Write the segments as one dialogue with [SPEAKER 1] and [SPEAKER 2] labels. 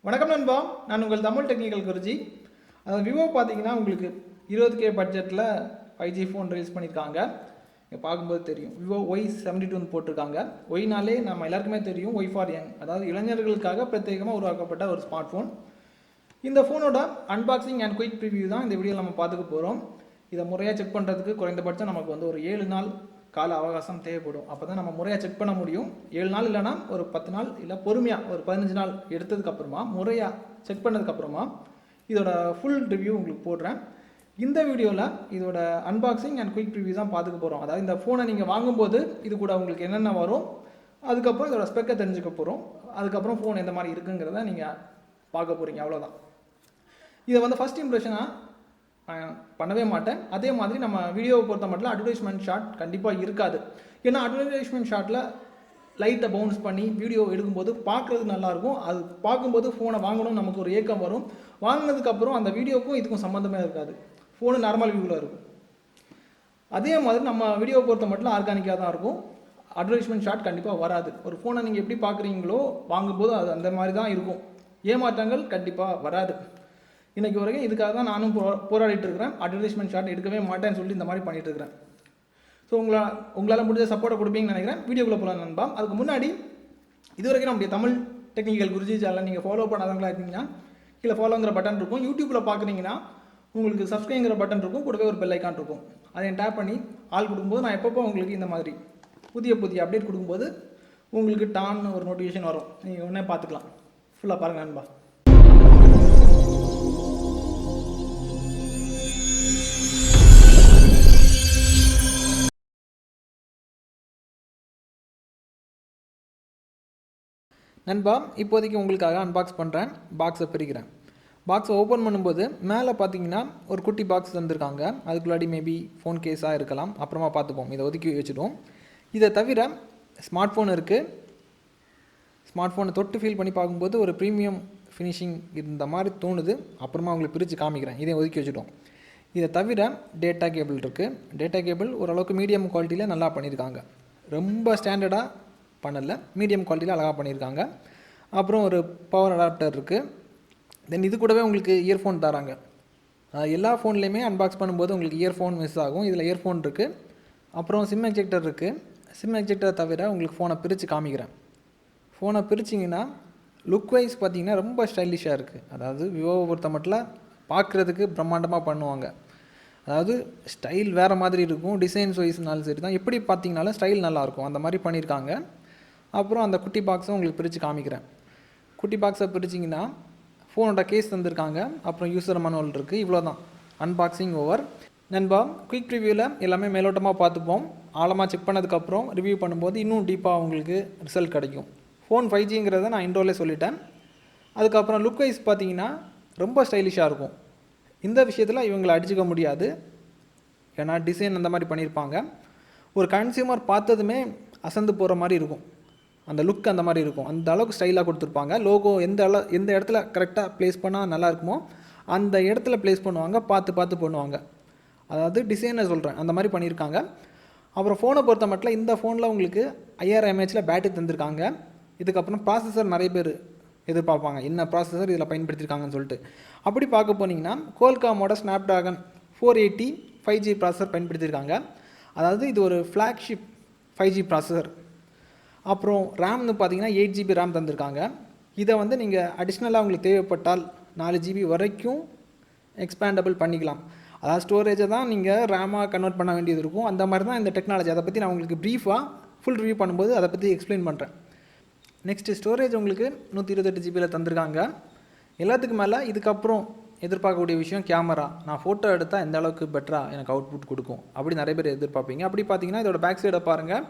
[SPEAKER 1] வணக்கம் நண்பா, நான் உங்கள் தமிழ் டெக்னிக்கல் குருஜி. அதாவது விவோ பார்த்தீங்கன்னா உங்களுக்கு 20K பட்ஜெட்டில் 5G ஃபோன் ரிலீஸ் பண்ணியிருக்காங்க. பார்க்கும்போது தெரியும் விவோ Y72 போட்டிருக்காங்க. ஒய்னாலே நம்ம எல்லாருக்குமே தெரியும், ஒய் ஃபார் யங், அதாவது இளைஞர்களுக்காக பிரத்யேகமாக உருவாக்கப்பட்ட ஒரு ஸ்மார்ட் ஃபோன். இந்த ஃபோனோட அன்பாக்சிங் அண்ட் குயிக் ரிவ்யூ தான் இந்த வீடியோவில் நம்ம பார்த்துக்க போகிறோம். இதை முறையாக செக் பண்ணுறதுக்கு குறைந்தபட்சம் நமக்கு ஒரு 7 நாள் கால அவகாசம் தேவைப்படும். அப்போ தான் நம்ம முறையாக செக் பண்ண முடியும். 7 நாள் இல்லைனா ஒரு 10 நாள், இல்லை பொறுமையாக ஒரு 15 நாள் எடுத்ததுக்கப்புறமா முறையாக செக் பண்ணதுக்கப்புறமா இதோட ஃபுல் ரிவ்யூ உங்களுக்கு போடுறேன். இந்த வீடியோவில் இதோட அன்பாக்சிங் அண்ட் குயிக் ரிவ்யூ தான் பார்த்துக்க போகிறோம். அதாவது இந்த ஃபோனை நீங்கள் வாங்கும்போது இது கூட உங்களுக்கு என்னென்ன வரும், அதுக்கப்புறம் இதோட ஸ்பெக்கை தெரிஞ்சுக்க போகிறோம். அதுக்கப்புறம் ஃபோன் எந்த மாதிரி இருக்குங்கிறத நீங்கள் பார்க்க போகிறீங்க, அவ்வளோதான். இதை ஃபஸ்ட் இம்ப்ரெஷனாக பண்ணவே மாட்டேன். அதே மாதிரி நம்ம வீடியோவை பொறுத்த மட்டும் அட்வர்டைஸ்மெண்ட் ஷாட் கண்டிப்பாக இருக்காது. ஏன்னா அட்வர்டைஸ்மெண்ட் ஷாட்டில் லைட்டை பவுன்ஸ் பண்ணி வீடியோ எடுக்கும்போது பார்க்குறது நல்லாயிருக்கும். அது பார்க்கும்போது ஃபோனை வாங்கணும்னு நமக்கு ஒரு ஏக்கம் வரும். வாங்கினதுக்கப்புறம் அந்த வீடியோக்கும் இதுக்கும் சம்மந்தமே இருக்காது. ஃபோனு நார்மல் வியூவில் இருக்கும். அதே மாதிரி நம்ம வீடியோவை பொறுத்த மட்டும் ஆர்கானிக்காக தான் இருக்கும். அட்வர்டைஸ்மெண்ட் ஷாட் கண்டிப்பாக வராது. ஒரு ஃபோனை நீங்கள் எப்படி பார்க்குறீங்களோ வாங்கும்போது அது அந்த மாதிரி தான் இருக்கும். ஏமாற்றங்கள் கண்டிப்பாக வராது. இன்றைக்கி வரைக்கும் இதுக்காக தான் நானும் போராடிட்டு இருக்கிறேன். அட்வர்டைஸ்மெண்ட் ஷாட் எடுக்கவே மாட்டேன்னு சொல்லி இந்த மாதிரி பண்ணிட்டு இருக்கிறேன். ஸோ உங்களால் முடிஞ்ச சப்போர்ட்டை கொடுப்பீங்கன்னு நினைக்கிறேன். வீடியோக்குள்ளே போகலாம் நண்பா. அதுக்கு முன்னாடி இது வரைக்கும் நம்முடைய தமிழ் டெக்னிக்கல் குருஜி சேனலை நீங்கள் ஃபாலோ பண்ணாதவங்களா இருந்தீங்கன்னா கீழே ஃபாலோங்கிற பட்டன் இருக்கும். யூடியூப்பில் பார்க்குறீங்கன்னா உங்களுக்கு சப்ஸ்கிரைங்கிற பட்டன் இருக்கும், கூடவே ஒரு பெல் ஐக்கான் இருக்கும். அதை டேப் பண்ணி ஆள் கொடுக்கும்போது நான் எப்பப்போ உங்களுக்கு இந்த மாதிரி புதிய அப்டேட் கொடுக்கும்போது உங்களுக்கு டான்னு ஒரு நோட்டிஃபிகேஷன் வரும். நீங்கள் உடனே பார்த்துக்கலாம். ஃபுல்லாக பாருங்கள் நண்பா. நண்பா, இப்போதைக்கு உங்களுக்காக அன்பாக்ஸ் பண்ணுறேன். பாக்ஸை பிரிக்கிறேன். பாக்ஸை ஓப்பன் பண்ணும்போது மேலே பார்த்தீங்கன்னா ஒரு குட்டி பாக்ஸ் தந்திருக்காங்க. அதுக்குள்ளாடி மேபி ஃபோன் கேஸாக இருக்கலாம், அப்புறமா பார்த்துப்போம். இதை ஒதுக்கி வச்சுடுவோம். இதை தவிர ஸ்மார்ட் ஃபோன் இருக்குது. ஸ்மார்ட் ஃபோனை தொட்டு ஃபீல் பண்ணி பார்க்கும்போது ஒரு ப்ரீமியம் ஃபினிஷிங் இருந்த மாதிரி தோணுது. அப்புறமா உங்களுக்கு பிரித்து காமிக்கிறேன். இதை ஒதுக்கி வச்சுட்டோம். இதை தவிர டேட்டா கேபிள் இருக்குது. டேட்டா கேபிள் ஓரளவுக்கு மீடியம் குவாலிட்டியில் நல்லா பண்ணியிருக்காங்க. ரொம்ப ஸ்டாண்டர்டாக பண்ணலை, மீடியம் குவாலிட்டியில் அழகாக பண்ணியிருக்காங்க. அப்புறம் ஒரு பவர் அடாப்டர் இருக்குது. தென் இது கூடவே உங்களுக்கு இயர்ஃபோன் தராங்க. எல்லா ஃபோன்லேயுமே அன்பாக்ஸ் பண்ணும்போது உங்களுக்கு இயர்ஃபோன் மிஸ் ஆகும். இதில் இயர்ஃபோன் இருக்குது. அப்புறம் சிம் எஜெக்டர் இருக்குது. சிம் எஜெக்டர் தவிர உங்களுக்கு ஃபோனை பிரித்து காமிக்கிறேன். ஃபோனை பிரிச்சிங்கன்னா லுக் வைஸ் பார்த்திங்கன்னா ரொம்ப ஸ்டைலிஷாக இருக்குது. அதாவது விவோவை பொறுத்த மட்டும் பார்க்குறதுக்கு பிரம்மாண்டமாக பண்ணுவாங்க. அதாவது ஸ்டைல் வேறு மாதிரி இருக்கும். டிசைன்ஸ் வைஸ்னாலும் சரி தான், எப்படி பார்த்திங்கனாலும் ஸ்டைல் நல்லாயிருக்கும். அந்த மாதிரி பண்ணியிருக்காங்க. அப்புறம் அந்த குட்டி பாக்ஸை உங்களுக்கு பிரித்து காமிக்கிறேன். குட்டி பாக்ஸை பிரிச்சிங்கன்னா ஃபோனோட கேஸ் தந்திருக்காங்க. அப்புறம் யூசர் மேனுவல் இருக்குது. இவ்வளோ தான். Unboxing over. நண்பா, குயிக் ரிவ்யூவில் எல்லாமே மேலோட்டமாக பார்த்துப்போம். ஆழமாக செக் பண்ணதுக்கப்புறம் ரிவ்யூ பண்ணும்போது இன்னும் டீப்பாக உங்களுக்கு ரிசல்ட் கிடைக்கும். ஃபோன் 5Gங்கிறத நான் இன்ட்ரோலே சொல்லிட்டேன். அதுக்கப்புறம் லுக் வைஸ் பார்த்திங்கன்னா ரொம்ப ஸ்டைலிஷாக இருக்கும். இந்த விஷயத்தில் இவங்களை அடிச்சுக்க முடியாது. ஏன்னா டிசைன் அந்த மாதிரி பண்ணியிருப்பாங்க. ஒரு கன்சியூமர் பார்த்ததுமே அசந்து போகிற மாதிரி இருக்கும். அந்த லுக் அந்த மாதிரி இருக்கும். அந்த அளவுக்கு ஸ்டைலாக கொடுத்துருப்பாங்க. லோகோ எந்த இடத்துல கரெக்டாக ப்ளேஸ் பண்ணால் நல்லா இருக்குமோ அந்த இடத்துல ப்ளேஸ் பண்ணுவாங்க. பார்த்து பண்ணுவாங்க. அதாவது டிசைனை சொல்கிறேன், அந்த மாதிரி பண்ணியிருக்காங்க. அப்புறம் ஃபோனை பொறுத்த மட்டும் இந்த ஃபோனில் உங்களுக்கு 5000 mAh பேட்டரி தந்திருக்காங்க. இதுக்கப்புறம் ப்ராசஸர் நிறைய பேர் எதிர்பார்ப்பாங்க, என்ன ப்ராசஸர் இதில் பயன்படுத்தியிருக்காங்கன்னு சொல்லிட்டு. அப்படி பார்க்க போனீங்கன்னா கோல்காமோட ஸ்னாப்ட்ராகன் 480 5G ப்ராசஸர் பயன்படுத்தியிருக்காங்க. அதாவது இது ஒரு ஃப்ளாக்ஷிப் 5G ப்ராசஸர். அப்புறம் ரேம்னு பார்த்தீங்கன்னா 8GB ரேம் தந்திருக்காங்க. இதை நீங்கள் அடிஷ்னலாக உங்களுக்கு தேவைப்பட்டால் 4GB வரைக்கும் எக்ஸ்பேண்டபிள் பண்ணிக்கலாம். அதாவது ஸ்டோரேஜை தான் நீங்கள் ரேமாக கன்வெர்ட் பண்ண வேண்டியது இருக்கும். அந்த மாதிரி தான் இந்த டெக்னாலஜி. அதை பற்றி நான் உங்களுக்கு ப்ரீஃபாக ஃபுல் ரிவ்யூ பண்ணும்போது அதை பற்றி எக்ஸ்பிளைன் பண்ணுறேன். நெக்ஸ்ட்டு ஸ்டோரேஜ் உங்களுக்கு 128GB தந்திருக்காங்க. எல்லாத்துக்கு மேலே இதுக்கப்புறம் எதிர்பார்க்கக்கூடிய விஷயம் கேமரா. நான் ஃபோட்டோ எடுத்தால் எந்த அளவுக்கு பெட்டராக எனக்கு அவுட்புட் கொடுக்கும் அப்படி நிறைய பேர் எதிர்பார்ப்பீங்க. அப்படி பார்த்தீங்கன்னா இதோட பேக் சைடை பாருங்கள்.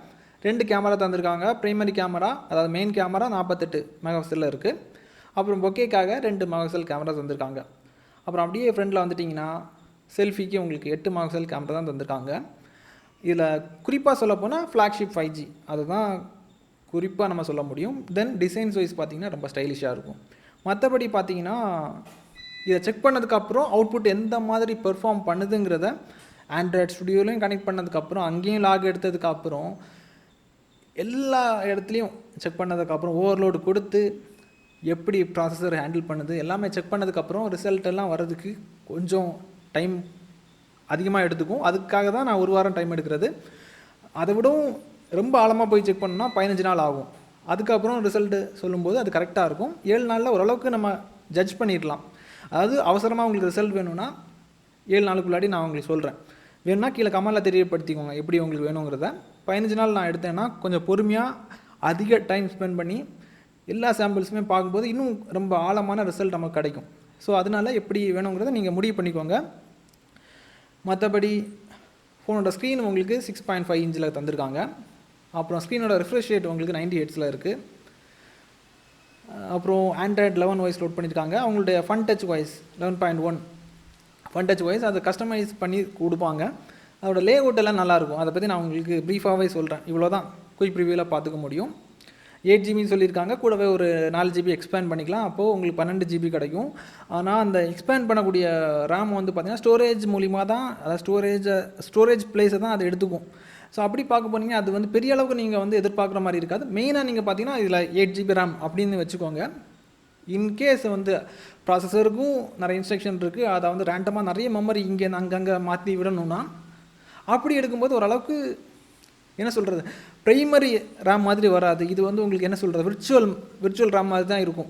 [SPEAKER 1] 2 கேமரா தந்திருக்காங்க. ப்ரைமரி கேமரா, அதாவது மெயின் கேமரா 48 மெகாபிக்சலில் இருக்குது. அப்புறம் பொக்கேக்காக 2 மெகாபிக்சல் கேமரா தந்திருக்காங்க. அப்புறம் அப்படியே ஃப்ரண்டில் வந்துட்டிங்கன்னா செல்ஃபிக்கு உங்களுக்கு 8 மெகாபிக்சல் கேமரா தான் தந்திருக்காங்க. இதில் குறிப்பாக சொல்ல போனால் ஃப்ளாக்ஷிப் 5G அதுதான் குறிப்பாக நம்ம சொல்ல முடியும். தென் டிசைன்ஸ் வைஸ் பார்த்திங்கன்னா ரொம்ப ஸ்டைலிஷாக இருக்கும். மற்றபடி பார்த்திங்கன்னா இதை செக் பண்ணதுக்கப்புறம் அவுட்புட் எந்த மாதிரி பெர்ஃபார்ம் பண்ணுதுங்கிறத ஆண்ட்ராய்ட் ஸ்டுடியோலையும் கனெக்ட் பண்ணதுக்கப்புறம் அங்கேயும் லாக் எடுத்ததுக்கப்புறம் எல்லா இடத்துலையும் செக் பண்ணதுக்கப்புறம் ஓவர்லோடு கொடுத்து எப்படி ப்ராசஸர் ஹேண்டில் பண்ணுது எல்லாமே செக் பண்ணதுக்கப்புறம் ரிசல்ட் எல்லாம் வர்றதுக்கு கொஞ்சம் டைம் அதிகமாக எடுத்துக்கும். அதுக்காக தான் நான் 1 வாரம் டைம் எடுக்கிறது. அதை விடவும் ரொம்ப ஆழமாக போய் செக் பண்ணோம்னா 15 நாள் ஆகும். அதுக்கப்புறம் ரிசல்ட்டு சொல்லும்போது அது கரெக்டாக இருக்கும். 7 நாளில் ஓரளவுக்கு நம்ம ஜட்ஜ் பண்ணிடலாம். அதாவது அவசரமாக உங்களுக்கு ரிசல்ட் வேணும்னா 7 நாளுக்குள்ளாடி நான் உங்களுக்கு சொல்கிறேன். வேணும்னா கீழே கமெண்டில் தெரியப்படுத்திக்கோங்க எப்படி உங்களுக்கு வேணுங்கிறத. 15 நாள் நான் எடுத்தேன்னா கொஞ்சம் பொறுமையாக அதிக டைம் ஸ்பெண்ட் பண்ணி எல்லா சாம்பிள்ஸுமே பார்க்கும்போது இன்னும் ரொம்ப ஆழமான ரிசல்ட் நமக்கு கிடைக்கும். ஸோ அதனால் எப்படி வேணுங்கிறத நீங்கள் முடிவு பண்ணிக்கோங்க. மற்றபடி ஃபோனோட ஸ்க்ரீன் உங்களுக்கு 6.5 இன்ச்சில் தந்திருக்காங்க. அப்புறம் ஸ்க்ரீனோட ரிஃப்ரெஷ் ரேட் உங்களுக்கு 90 ஹெர்ட்ஸில் இருக்குது. அப்புறம் ஆண்ட்ராய்ட் 11 வாய்ஸ் லோட் பண்ணியிருக்காங்க. அவங்களுடைய fun touch voice 11.1 fun touch voice அதை கஸ்டமைஸ் பண்ணி கொடுப்பாங்க. அதோட லே அவுட் எல்லாம் நல்லாயிருக்கும். அதை பற்றி நான் உங்களுக்கு ப்ரீஃபாகவே சொல்கிறேன். இவ்வளோ தான் குயிக் ப்ரிவியூவில் பார்த்துக்க முடியும். 8 ஜிபின்னு சொல்லியிருக்காங்க. கூடவே ஒரு 4 ஜிபி எக்ஸ்பேண்ட் பண்ணிக்கலாம். அப்போது உங்களுக்கு 12 ஜிபி கிடைக்கும். ஆனால் அந்த எக்ஸ்பேண்ட் பண்ணக்கூடிய ரேம் வந்து பார்த்திங்கன்னா ஸ்டோரேஜ் மூலிமா தான், அதாவது ஸ்டோரேஜ் பிளேஸை தான் அதை எடுத்துக்கும். ஸோ அப்படி பார்க்க போனீங்க அது வந்து பெரிய அளவுக்கு நீங்கள் வந்து எதிர்பார்க்குற மாதிரி இருக்காது. மெயினாக நீங்கள் பார்த்தீங்கன்னா இதில் 8 ஜிபி ரேம் அப்படின்னு வச்சுக்கோங்க. இன்கேஸ் வந்து ப்ராசஸருக்கும் நிறைய இன்ஸ்ட்ரக்ஷன் இருக்குது, அதை வந்து ரேண்டமாக நிறைய மெமரி இங்கே அங்கங்கே மாற்றி விடணும்னா அப்படி எடுக்கும்போது ஓரளவுக்கு என்ன சொல்கிறது, ப்ரைமரி ரேம் மாதிரி வராது. இது வந்து உங்களுக்கு என்ன சொல்கிறது, விர்ச்சுவல் ரேம் மாதிரி தான் இருக்கும்.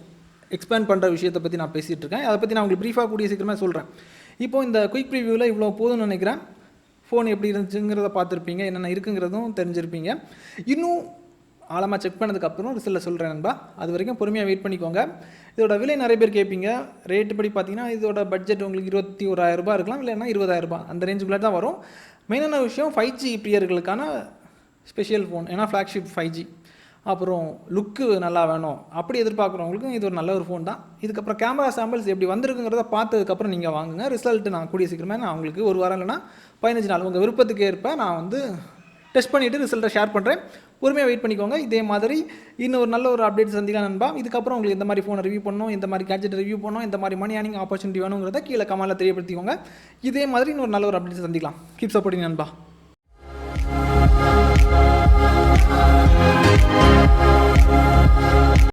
[SPEAKER 1] எக்ஸ்பேண்ட் பண்ணுற விஷயத்தை பற்றி நான் பேசிகிட்டு இருக்கேன். அதை பற்றி நான் உங்களுக்கு ப்ரீஃபாக கூடிய சீக்கிரமாக சொல்கிறேன். இப்போது இந்த குயிக் ப்ரிவியூவில் இவ்வளோ போதும்னு நினைக்கிறேன். ஃபோன் எப்படி இருந்துச்சுங்கிறத பார்த்துருப்பீங்க, என்னென்ன இருக்குங்கிறதும் தெரிஞ்சிருப்பீங்க. இன்னும் ஆழமாக செக் பண்ணதுக்கப்புறம் ரிசல்ட்டில் சொல்கிறேன் நண்பா. அது வரைக்கும் பொறுமையாக வெயிட் பண்ணிக்கோங்க. இதோட விலை நிறைய பேர் கேட்பீங்க. ரேட்டு படி பார்த்தீங்கன்னா இதோட பட்ஜெட் உங்களுக்கு 21,000 ரூபாய் இருக்கலாம், இல்லைன்னா 20,000 ரூபாய் அந்த ரேஞ்சுக்குள்ளே தான் வரும். மெயினான விஷயம் 5G பிரியர்களுக்கான ஸ்பெஷல் ஃபோன். ஏன்னா ஃப்ளாக்ஷிப் 5G, அப்புறம் லுக்கு நல்லா வேணும் அப்படி எதிர்பார்க்குறவங்களுக்கும் இது ஒரு நல்ல ஒரு ஃபோன் தான். இதுக்கப்புறம் கேமரா சாம்பிள்ஸ் எப்படி வந்திருக்குங்கிறத பார்த்ததுக்கப்புறம் நீங்கள் வாங்குங்க. ரிசல்ட்டு நான் கூடிய சீக்கிரமே நான் உங்களுக்கு 1 வாரம் இல்லைனா 15 நாள் உங்கள் விருப்பத்துக்கு ஏற்ப நான் வந்து டெஸ்ட் பண்ணிவிட்டு ரிசல்ட்டை ஷேர் பண்ணுறேன். பொறுமையாக வெயிட் பண்ணிக்கோங்க. இதே மாதிரி இன்னும் ஒரு நல்ல ஒரு அப்டேட் சந்திக்கலாம் நண்பா. இதுக்கப்புறம் உங்களுக்கு எந்த மாதிரி ஃபோனை ரிவ்யூ பண்ணணும், இந்த மாதிரி கேட்ஜெட் ரிவ்யூ பண்ணணும், இந்த மாதிரி மணி ஏர்னிங் ஆப்பர்ச்சுனிட்டி வேணுங்கிறத கீழே கமெண்ட்டில் தெரியப்படுத்திக்கோங்க. இதே மாதிரி இன்னொரு நல்ல ஒரு அப்டேட் சந்திக்கலாம். கீப் சப்போர்ட்டிங் நண்பா.